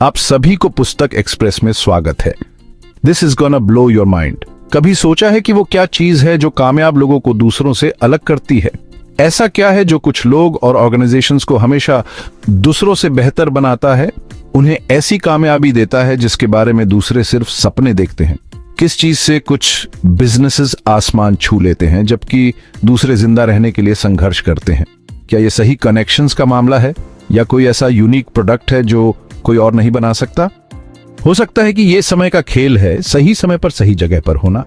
आप सभी को पुस्तक एक्सप्रेस में स्वागत है। This is gonna blow your mind. कभी सोचा है कि वो क्या चीज है जो कामयाब लोगों को दूसरों से अलग करती है? ऐसा क्या है जो कुछ लोग और ऑर्गेनाइजेशंस को हमेशा दूसरों से बेहतर बनाता है, उन्हें ऐसी कामयाबी देता है जिसके बारे में दूसरे सिर्फ सपने देखते हैं? किस चीज से कुछ बिजनेसेस आसमान छू लेते हैं जबकि दूसरे जिंदा रहने के लिए संघर्ष करते हैं? क्या ये सही कनेक्शंस का मामला है या कोई ऐसा यूनिक प्रोडक्ट है जो कोई और नहीं बना सकता? हो सकता है कि ये समय का खेल है, सही समय पर सही जगह पर होना।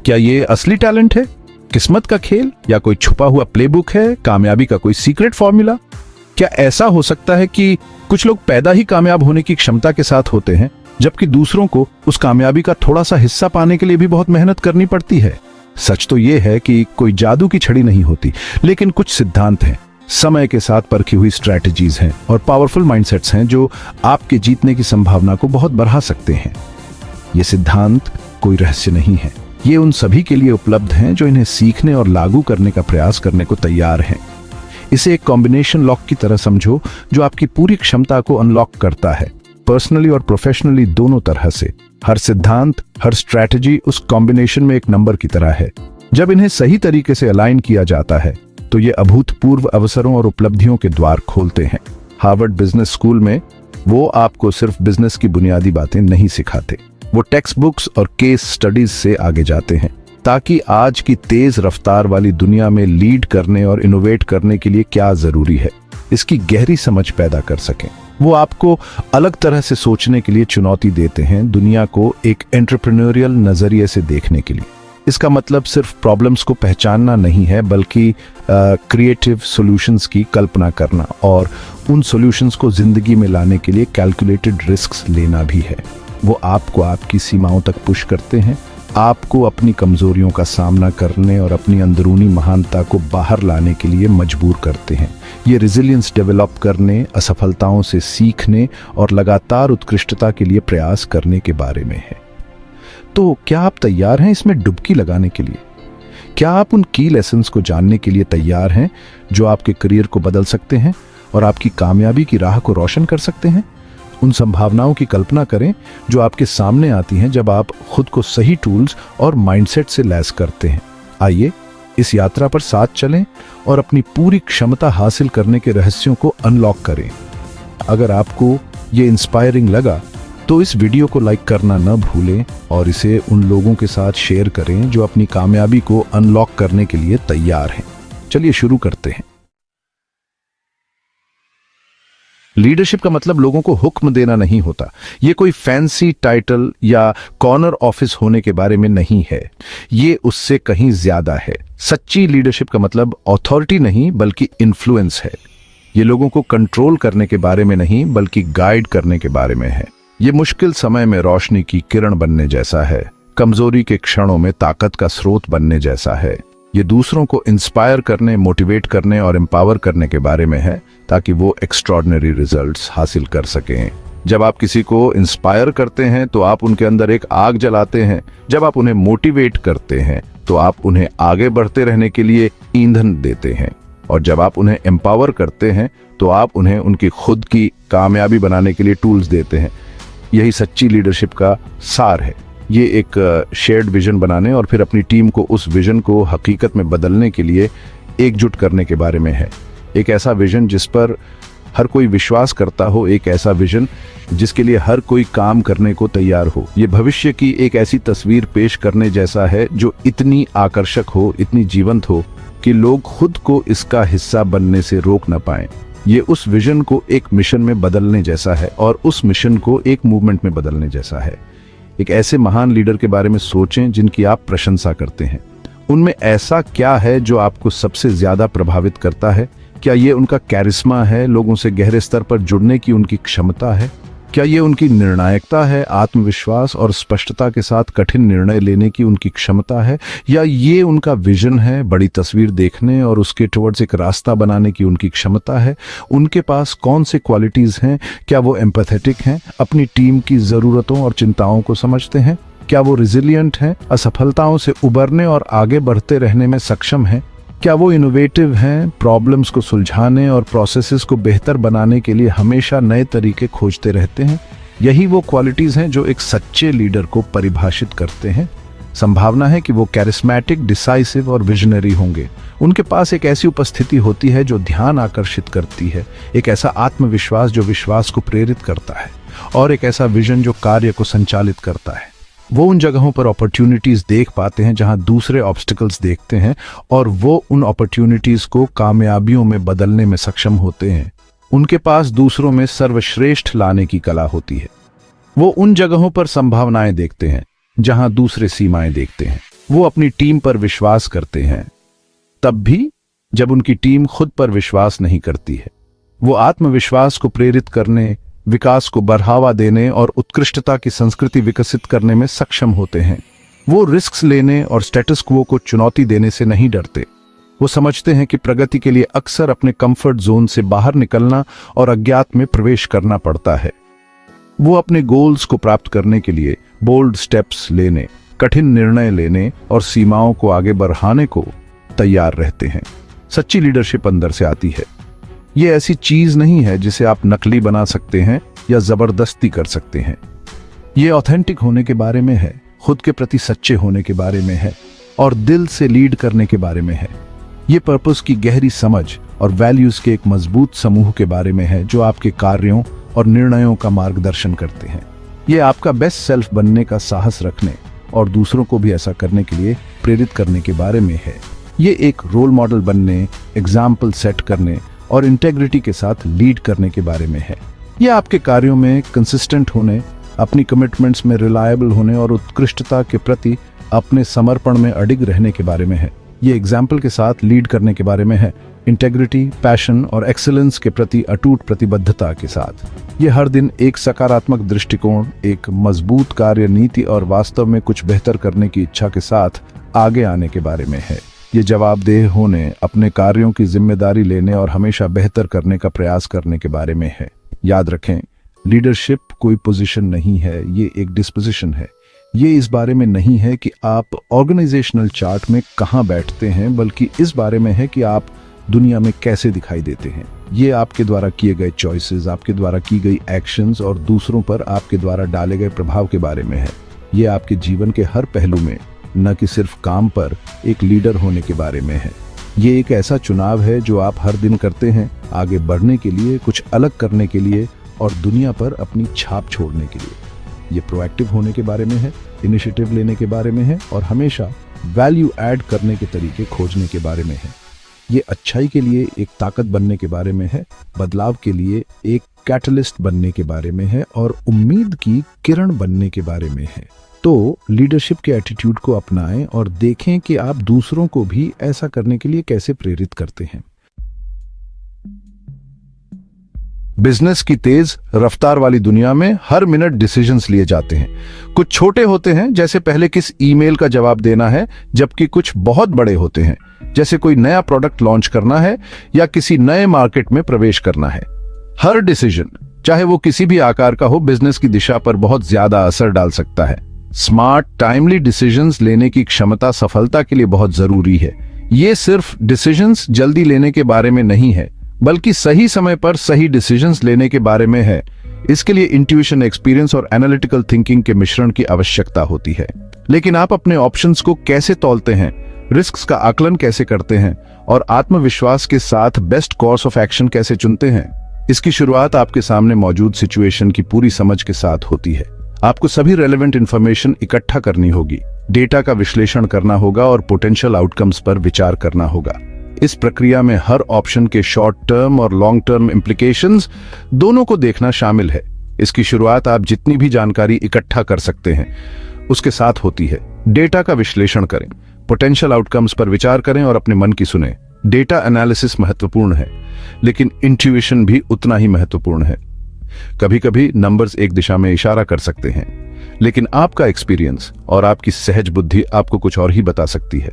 क्या ये असली टैलेंट है, किस्मत का खेल, या कोई छुपा हुआ प्लेबुक है, कामयाबी का कोई सीक्रेट फॉर्मूला? क्या ऐसा हो सकता है कि कुछ लोग पैदा ही कामयाब होने की क्षमता के साथ होते हैं जबकि दूसरों को उस कामयाबी का थोड़ा सा हिस्सा पाने के लिए भी बहुत मेहनत करनी पड़ती है? सच तो यह है कि कोई जादू की छड़ी नहीं होती, लेकिन कुछ सिद्धांत हैं, समय के साथ परखी हुई स्ट्रैटेजीज हैं और पावरफुल माइंडसेट्स हैं जो आपके जीतने की संभावना को बहुत बढ़ा सकते हैं। ये सिद्धांत कोई रहस्य नहीं है, ये उन सभी के लिए उपलब्ध हैं जो इन्हें सीखने और लागू करने का प्रयास करने को तैयार हैं। इसे एक कॉम्बिनेशन लॉक की तरह समझो जो आपकी पूरी क्षमता को अनलॉक करता है, पर्सनली और प्रोफेशनली दोनों तरह से। हर सिद्धांत, हर स्ट्रैटेजी उस कॉम्बिनेशन में एक नंबर की तरह है। जब इन्हें सही तरीके से अलाइन किया जाता है तो ये अभूतपूर्व अवसरों और उपलब्धियों के द्वार खोलते हैं। हार्वर्ड बिजनेस स्कूल में वो आपको सिर्फ बिजनेस की बुनियादी बातें नहीं सिखाते, वो टेक्स्ट बुक्स और केस स्टडीज से आगे जाते हैं ताकि आज की तेज रफ्तार वाली दुनिया में लीड करने और इनोवेट करने के लिए क्या जरूरी है, इसकी गहरी समझ पैदा कर सकें। वो आपको अलग तरह से सोचने के लिए चुनौती देते हैं, दुनिया को एक एंटरप्रेन्योरियल नजरिए से देखने के लिए। इसका मतलब सिर्फ प्रॉब्लम्स को पहचानना नहीं है, बल्कि क्रिएटिव सॉल्यूशंस की कल्पना करना और उन सॉल्यूशंस को जिंदगी में लाने के लिए कैलकुलेटेड रिस्क्स लेना भी है। वो आपको आपकी सीमाओं तक पुश करते हैं, आपको अपनी कमजोरियों का सामना करने और अपनी अंदरूनी महानता को बाहर लाने के लिए मजबूर करते हैं। ये रेजिलियंस डेवलप करने, असफलताओं से सीखने और लगातार उत्कृष्टता के लिए प्रयास करने के बारे में है। तो क्या आप तैयार हैं इसमें डुबकी लगाने के लिए? क्या आप उन की लेसन्स को जानने के लिए तैयार हैं जो आपके करियर को बदल सकते हैं और आपकी कामयाबी की राह को रोशन कर सकते हैं? उन संभावनाओं की कल्पना करें जो आपके सामने आती हैं जब आप खुद को सही टूल्स और माइंडसेट से लैस करते हैं। आइए इस यात्रा पर साथ चलें और अपनी पूरी क्षमता हासिल करने के रहस्यों को अनलॉक करें। अगर आपको ये इंस्पायरिंग लगा तो इस वीडियो को लाइक करना न भूलें और इसे उन लोगों के साथ शेयर करें जो अपनी कामयाबी को अनलॉक करने के लिए तैयार हैं। चलिए शुरू करते हैं। लीडरशिप का मतलब लोगों को हुक्म देना नहीं होता। ये कोई फैंसी टाइटल या कॉर्नर ऑफिस होने के बारे में नहीं है, ये उससे कहीं ज्यादा है। सच्ची लीडरशिप का मतलब अथॉरिटी नहीं बल्कि इन्फ्लुएंस है। ये लोगों को कंट्रोल करने के बारे में नहीं बल्कि गाइड करने के बारे में है। ये मुश्किल समय में रोशनी की किरण बनने जैसा है, कमजोरी के क्षणों में ताकत का स्रोत बनने जैसा है। ये दूसरों को इंस्पायर करने, मोटिवेट करने और एम्पावर करने के बारे में है ताकि वो एक्स्ट्रॉर्डिनरी रिजल्ट्स हासिल कर सकें। जब आप किसी को इंस्पायर करते हैं तो आप उनके अंदर एक आग जलाते हैं। जब आप उन्हें मोटिवेट करते हैं तो आप उन्हें आगे बढ़ते रहने के लिए ईंधन देते हैं। और जब आप उन्हें एम्पावर करते हैं तो आप उन्हें उनकी खुद की कामयाबी बनाने के लिए टूल्स देते हैं। यही सच्ची लीडरशिप का सार है। ये एक शेयर्ड विजन बनाने और फिर अपनी टीम को उस विजन को हकीकत में बदलने के लिए एकजुट करने के बारे में है। एक ऐसा विजन जिस पर हर कोई विश्वास करता हो, एक ऐसा विजन जिसके लिए हर कोई काम करने को तैयार हो। ये भविष्य की एक ऐसी तस्वीर पेश करने जैसा है जो इतनी आकर्षक हो, इतनी जीवंत हो कि लोग खुद को इसका हिस्सा बनने से रोक न पाएं। ये उस विजन को एक मिशन में बदलने जैसा है और उस मिशन को एक मूवमेंट में बदलने जैसा है। एक ऐसे महान लीडर के बारे में सोचें जिनकी आप प्रशंसा करते हैं। उनमें ऐसा क्या है जो आपको सबसे ज्यादा प्रभावित करता है? क्या ये उनका कैरिस्मा है, लोगों से गहरे स्तर पर जुड़ने की उनकी क्षमता है? क्या ये उनकी निर्णायकता है, आत्मविश्वास और स्पष्टता के साथ कठिन निर्णय लेने की उनकी क्षमता है? या ये उनका विजन है, बड़ी तस्वीर देखने और उसके टुवर्ड्स एक रास्ता बनाने की उनकी क्षमता है? उनके पास कौन से क्वालिटीज हैं? क्या वो एम्पैथेटिक हैं, अपनी टीम की जरूरतों और चिंताओं को समझते हैं? क्या वो रिजिलियंट हैं, असफलताओं से उबरने और आगे बढ़ते रहने में सक्षम हैं? क्या वो इनोवेटिव हैं, प्रॉब्लम्स को सुलझाने और प्रोसेसेस को बेहतर बनाने के लिए हमेशा नए तरीके खोजते रहते हैं? यही वो क्वालिटीज हैं जो एक सच्चे लीडर को परिभाषित करते हैं। संभावना है कि वो कैरिस्मेटिक, डिसाइसिव और विजनरी होंगे। उनके पास एक ऐसी उपस्थिति होती है जो ध्यान आकर्षित करती है, एक ऐसा आत्मविश्वास जो विश्वास को प्रेरित करता है, और एक ऐसा विजन जो कार्य को संचालित करता है। वो उन जगहों पर अपॉर्चुनिटीज देख पाते हैं जहां दूसरे ऑब्स्टिकल्स देखते हैं, और वो उन अपॉर्चुनिटीज को कामयाबियों में बदलने में सक्षम होते हैं। उनके पास दूसरों में सर्वश्रेष्ठ लाने की कला होती है। वो उन जगहों पर संभावनाएं देखते हैं जहां दूसरे सीमाएं देखते हैं। वो अपनी टीम पर विश्वास करते हैं, तब भी जब उनकी टीम खुद पर विश्वास नहीं करती है। वो आत्मविश्वास को प्रेरित करने, विकास को बढ़ावा देने और उत्कृष्टता की संस्कृति विकसित करने में सक्षम होते हैं। वो रिस्क लेने और स्टेटस क्वो को चुनौती देने से नहीं डरते। वो समझते हैं कि प्रगति के लिए अक्सर अपने कंफर्ट जोन से बाहर निकलना और अज्ञात में प्रवेश करना पड़ता है। वो अपने गोल्स को प्राप्त करने के लिए बोल्ड स्टेप्स लेने, कठिन निर्णय लेने और सीमाओं को आगे बढ़ाने को तैयार रहते हैं। सच्ची लीडरशिप अंदर से आती है। ये ऐसी चीज नहीं है जिसे आप नकली बना सकते हैं या जबरदस्ती कर सकते हैं। ये ऑथेंटिक होने के बारे में है, खुद के प्रति सच्चे होने के बारे में है, और दिल से लीड करने के बारे में है। ये पर्पस की गहरी समझ और वैल्यूज के एक मजबूत समूह के बारे में है जो आपके कार्यों और निर्णयों का मार्गदर्शन करते हैं। ये आपका बेस्ट सेल्फ बनने का साहस रखने और दूसरों को भी ऐसा करने के लिए प्रेरित करने के बारे में है। ये एक रोल मॉडल बनने, एग्जाम्पल सेट करने और इंटेग्रिटी के साथ लीड करने के बारे में है। यह आपके कार्यों में कंसिस्टेंट होने, अपनी कमिटमेंट्स में रिलायबल होने और उत्कृष्टता के प्रति अपने समर्पण में अडिग रहने के बारे में है। ये एग्जाम्पल के साथ लीड करने के बारे में है, इंटेग्रिटी, पैशन और एक्सीलेंस के प्रति अटूट प्रतिबद्धता के साथ। ये हर दिन एक सकारात्मक दृष्टिकोण, एक मजबूत कार्य नीति और वास्तव में कुछ बेहतर करने की इच्छा के साथ आगे आने के बारे में है। ये जवाबदेह होने, अपने कार्यों की जिम्मेदारी लेने और हमेशा बेहतर करने का प्रयास करने के बारे में है। याद रखें, लीडरशिप कोई पोजीशन नहीं है, ये एक डिस्पोजिशन है। ये इस बारे में नहीं है कि आप ऑर्गेनाइजेशनल चार्ट में कहां बैठते हैं, बल्कि इस बारे में है कि आप दुनिया में कैसे दिखाई देते हैं। ये आपके द्वारा किए गए चॉइसेस, आपके द्वारा की गई एक्शंस और दूसरों पर आपके द्वारा डाले गए प्रभाव के बारे में है। ये आपके जीवन के हर पहलू में, न कि सिर्फ काम पर, एक लीडर होने के बारे में है। ये एक ऐसा चुनाव है जो आप हर दिन करते हैं, आगे बढ़ने के लिए, कुछ अलग करने के लिए और दुनिया पर अपनी छाप छोड़ने के लिए। ये प्रोएक्टिव होने के बारे में है, इनिशिएटिव लेने के बारे में है और हमेशा वैल्यू ऐड करने के तरीके खोजने के बारे में है। ये अच्छाई के लिए एक ताकत बनने के बारे में है, बदलाव के लिए एक कैटलिस्ट बनने के बारे में है और उम्मीद की किरण बनने के बारे में है। तो लीडरशिप के एटीट्यूड को अपनाएं और देखें कि आप दूसरों को भी ऐसा करने के लिए कैसे प्रेरित करते हैं। बिजनेस की तेज रफ्तार वाली दुनिया में हर मिनट डिसीजंस लिए जाते हैं। कुछ छोटे होते हैं, जैसे पहले किस ईमेल का जवाब देना है, जबकि कुछ बहुत बड़े होते हैं, जैसे कोई नया प्रोडक्ट लॉन्च करना है या किसी नए मार्केट में प्रवेश करना है। हर डिसीजन, चाहे वो किसी भी आकार का हो, बिजनेस की दिशा पर बहुत ज्यादा असर डाल सकता है। स्मार्ट, टाइमली डिसीजंस लेने की क्षमता सफलता के लिए बहुत जरूरी है। ये सिर्फ डिसीजंस जल्दी लेने के बारे में नहीं है, बल्कि सही समय पर सही डिसीजंस लेने के बारे में है। इसके लिए इंट्यूशन, एक्सपीरियंस और एनालिटिकल थिंकिंग के मिश्रण की आवश्यकता होती है। लेकिन आप अपने ऑप्शंस को कैसे तौलते हैं, रिस्क्स का आकलन कैसे करते हैं और आत्मविश्वास के साथ बेस्ट कोर्स ऑफ एक्शन कैसे चुनते हैं, इसकी शुरुआत आपके सामने मौजूद सिचुएशन की पूरी समझ के साथ होती है। आपको सभी रेलेवेंट इंफॉर्मेशन इकट्ठा करनी होगी, डेटा का विश्लेषण करना होगा और पोटेंशियल आउटकम्स पर विचार करना होगा। इस प्रक्रिया में हर ऑप्शन के शॉर्ट टर्म और लॉन्ग टर्म इम्प्लीकेशंस दोनों को देखना शामिल है। इसकी शुरुआत आप जितनी भी जानकारी इकट्ठा कर सकते हैं उसके साथ होती है। डेटा का विश्लेषण करें, पोटेंशियल आउटकम्स पर विचार करें और अपने मन की सुने। डेटा एनालिसिस महत्वपूर्ण है, लेकिन इंट्यूशन भी उतना ही महत्वपूर्ण है। कभी कभी नंबर्स एक दिशा में इशारा कर सकते हैं, लेकिन आपका एक्सपीरियंस और आपकी सहज बुद्धि आपको कुछ और ही बता सकती है।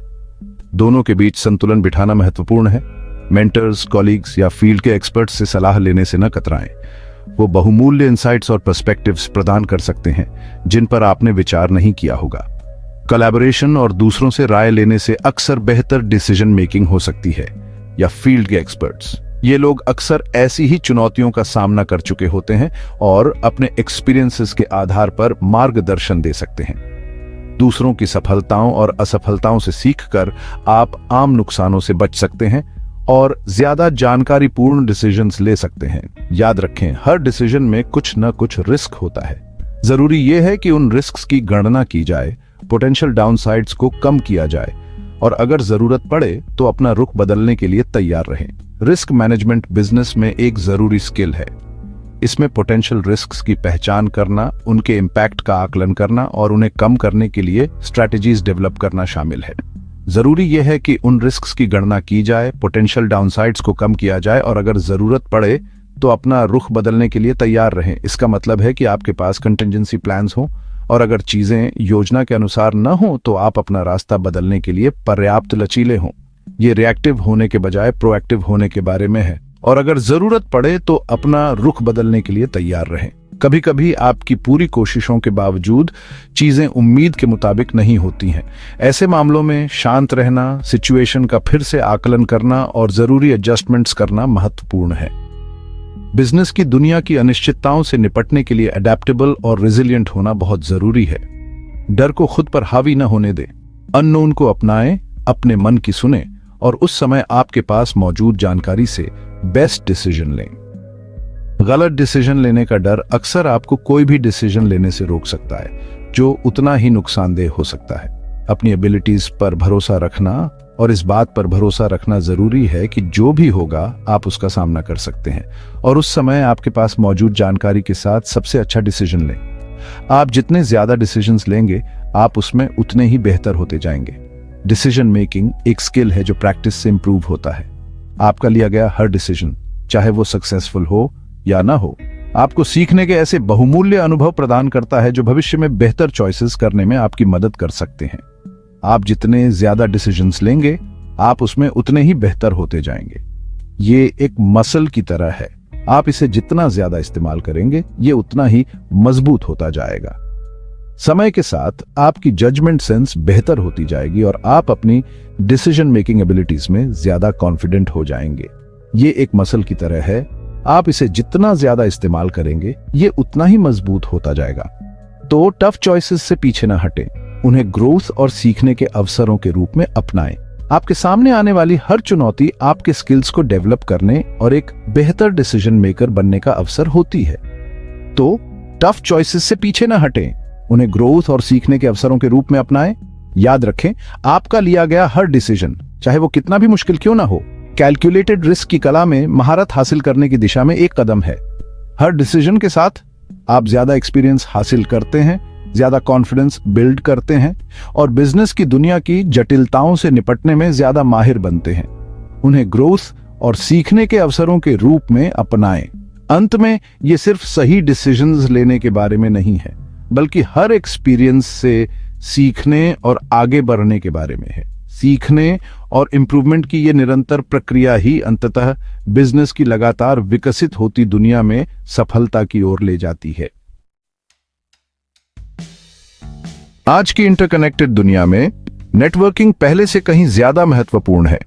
दोनों के बीच संतुलन बिठाना महत्वपूर्ण है। मेंटर्स, कॉलीग्स या फील्ड के एक्सपर्ट्स से सलाह लेने से न कतराएं। वो बहुमूल्य इंसाइट्स और पर्सपेक्टिव्स प्रदान कर सकते हैं जिन पर आपने विचार नहीं किया होगा। कोलैबोरेशन और दूसरों से राय लेने से अक्सर बेहतर डिसीजन मेकिंग हो सकती है। या फील्ड के एक्सपर्ट्स, ये लोग अक्सर ऐसी ही चुनौतियों का सामना कर चुके होते हैं और अपने एक्सपीरियंसेस के आधार पर मार्गदर्शन दे सकते हैं। दूसरों की सफलताओं और असफलताओं से सीखकर आप आम नुकसानों से बच सकते हैं और ज्यादा जानकारीपूर्ण डिसीजंस ले सकते हैं। याद रखें, हर डिसीजन में कुछ न कुछ रिस्क होता है। जरूरी यह है कि उन रिस्क्स की गणना की जाए, पोटेंशियल डाउनसाइड्स को कम किया जाए और अगर जरूरत पड़े तो अपना रुख बदलने के लिए तैयार रहें। रिस्क मैनेजमेंट बिजनेस में एक जरूरी स्किल है। इसमें पोटेंशियल रिस्क्स की पहचान करना, उनके इम्पैक्ट का आकलन करना और उन्हें कम करने के लिए स्ट्रैटेजीज डेवलप करना शामिल है। जरूरी यह है कि उन रिस्क्स की गणना की जाए, पोटेंशियल डाउनसाइड्स को कम किया जाए और अगर जरूरत पड़े तो अपना रुख बदलने के लिए तैयार रहें। इसका मतलब है कि आपके पास कंटिजेंसी प्लान्स हो और अगर चीजें योजना के अनुसार न हो तो आप अपना रास्ता बदलने के लिए पर्याप्त लचीले हों। ये रिएक्टिव होने के बजाय प्रोएक्टिव होने के बारे में है और अगर जरूरत पड़े तो अपना रुख बदलने के लिए तैयार रहें। कभी कभी आपकी पूरी कोशिशों के बावजूद चीजें उम्मीद के मुताबिक नहीं होती हैं। ऐसे मामलों में शांत रहना, सिचुएशन का फिर से आकलन करना और जरूरी एडजस्टमेंट्स करना महत्वपूर्ण है। बिजनेस की दुनिया की अनिश्चितताओं से निपटने के लिए अडेप्टेबल और रेजिलिएंट होना बहुत जरूरी है। डर को खुद पर हावी न होने दें, अननोन को अपनाएं, अपने मन की सुने और उस समय आपके पास मौजूद जानकारी से बेस्ट डिसीजन लें। गलत डिसीजन लेने का डर अक्सर आपको कोई भी डिसीजन लेने से रोक सकता है, जो उतना ही नुकसानदेह हो सकता है। अपनी एबिलिटीज पर भरोसा रखना और इस बात पर भरोसा रखना जरूरी है कि जो भी होगा आप उसका सामना कर सकते हैं और उस समय आपके पास मौजूद जानकारी के साथ सबसे अच्छा डिसीजन लें। आप जितने ज्यादा डिसीजंस लेंगे आप उसमें उतने ही बेहतर होते जाएंगे। डिसीजन मेकिंग एक स्किल है जो प्रैक्टिस से इंप्रूव होता है। आपका लिया गया हर डिसीजन, चाहे वो सक्सेसफुल हो या ना हो, आपको सीखने के ऐसे बहुमूल्य अनुभव प्रदान करता है जो भविष्य में बेहतर चॉइसेस करने में आपकी मदद कर सकते हैं। आप जितने ज्यादा डिसीजंस लेंगे आप उसमें उतने ही बेहतर होते जाएंगे। ये एक मसल की तरह है, आप इसे जितना ज्यादा इस्तेमाल करेंगे ये उतना ही मजबूत होता जाएगा। समय के साथ आपकी जजमेंट सेंस बेहतर होती जाएगी और आप अपनी डिसीजन मेकिंग एबिलिटीज में ज्यादा कॉन्फिडेंट हो जाएंगे। ये एक मसल की तरह है, आप इसे जितना ज्यादा इस्तेमाल करेंगे ये उतना ही मजबूत होता जाएगा। तो टफ चॉइसेस से पीछे ना हटें, उन्हें ग्रोथ और सीखने के अवसरों के रूप में अपनाएं। आपके सामने आने वाली हर चुनौती आपके स्किल्स को डेवलप करने और एक बेहतर डिसीजन मेकर बनने का अवसर होती है। तो टफ चॉइसेस से पीछे ना हटें, उन्हें ग्रोथ और सीखने के अवसरों के रूप में अपनाएं। याद रखें, आपका लिया गया हर डिसीजन, चाहे वो कितना भी मुश्किल क्यों ना हो, कैलकुलेटेड रिस्क की कला में महारत हासिल करने की दिशा में एक कदम है। हर डिसीजन के साथ आप ज्यादा एक्सपीरियंस हासिल करते हैं, ज्यादा कॉन्फिडेंस बिल्ड करते हैं और बिजनेस की दुनिया की जटिलताओं से निपटने में ज्यादा माहिर बनते हैं। उन्हें ग्रोथ और सीखने के अवसरों के रूप में अपनाएं। अंत में ये सिर्फ सही डिसीजंस लेने के बारे में नहीं है, बल्कि हर एक्सपीरियंस से सीखने और आगे बढ़ने के बारे में है। सीखने और इंप्रूवमेंट की ये निरंतर प्रक्रिया ही अंततः बिजनेस की लगातार विकसित होती दुनिया में सफलता की ओर ले जाती है। आज की इंटरकनेक्टेड दुनिया में नेटवर्किंग पहले से कहीं ज्यादा महत्वपूर्ण है।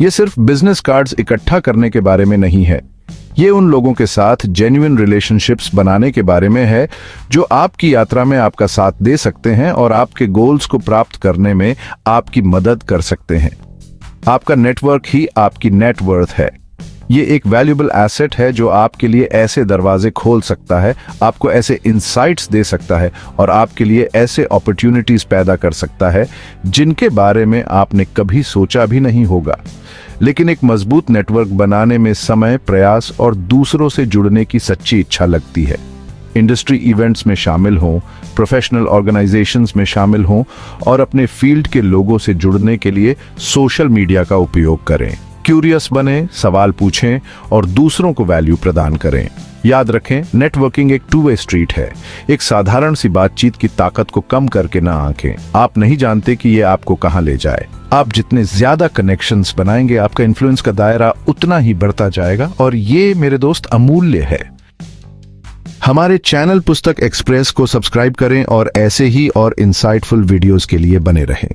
ये सिर्फ बिजनेस कार्ड्स इकट्ठा करने के बारे में नहीं है, ये उन लोगों के साथ जेन्युइन रिलेशनशिप्स बनाने के बारे में है जो आपकी यात्रा में आपका साथ दे सकते हैं और आपके गोल्स को प्राप्त करने में आपकी मदद कर सकते हैं। आपका नेटवर्क ही आपकी नेटवर्थ है। ये एक वैल्यूएबल एसेट है जो आपके लिए ऐसे दरवाजे खोल सकता है, आपको ऐसे इंसाइट्स दे सकता है और आपके लिए ऐसे अपॉर्चुनिटीज पैदा कर सकता है जिनके बारे में आपने कभी सोचा भी नहीं होगा। लेकिन एक मजबूत नेटवर्क बनाने में समय, प्रयास और दूसरों से जुड़ने की सच्ची इच्छा लगती है। इंडस्ट्री इवेंट्स में शामिल हों, प्रोफेशनल ऑर्गेनाइजेशंस में शामिल हों और अपने फील्ड के लोगों से जुड़ने के लिए सोशल मीडिया का उपयोग करें। क्यूरियस बने, सवाल पूछें और दूसरों को वैल्यू प्रदान करें। याद रखें, नेटवर्किंग एक टू वे स्ट्रीट है। एक साधारण सी बातचीत की ताकत को कम करके ना आंकें। आप नहीं जानते कि ये आपको कहां ले जाए। आप जितने ज्यादा कनेक्शंस बनाएंगे, आपका इन्फ्लुएंस का दायरा उतना ही बढ़ता जाएगा और ये मेरे दोस्त अमूल्य है। हमारे चैनल पुस्तक एक्सप्रेस को सब्सक्राइब करें और ऐसे ही और इंसाइटफुल वीडियोस के लिए बने रहें।